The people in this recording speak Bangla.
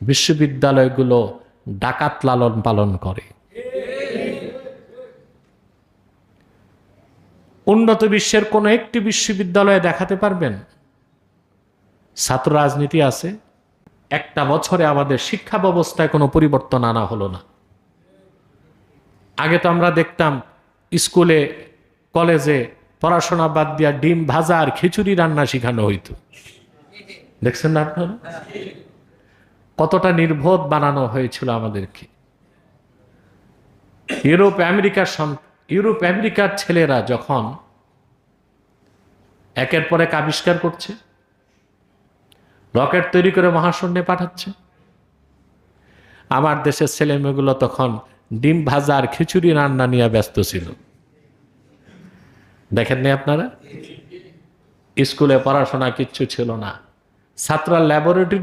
বিশ্ববিদ্যালয়গুলো ডাকাত লালন পালন করে। উন্নত বিশ্বের কোন একটি বিশ্ববিদ্যালয়ে দেখাতে পারবেন ছাত্র রাজনীতি আছে? একটা বছরে আমাদের শিক্ষা ব্যবস্থায় কোনো পরিবর্তন আনা হলো না। আগে তো আমরা দেখতাম স্কুলে কলেজে পড়াশোনা বাদ দিয়া ডিম ভাজা আর খিচুড়ি রান্না শেখানো হইতো। দেখছেন না আপনারা কতটা নির্বোধ বানানো হয়েছিল আমাদেরকে। ইউরোপ আমেরিকার ছেলেরা যখন একের পর এক আবিষ্কার করছে, রকেট তৈরি করে মহাশূন্যে পাঠাচ্ছে, আমার দেশের ছেলেমেয়েগুলো তখন ডিম ভাজা আর খিচুড়ি রান্না নিয়ে ব্যস্ত ছিল। দেখেননি আপনারা? স্কুলে পড়াশোনা কিচ্ছু ছিল না, ছাত্ররা ল্যাবরেটরি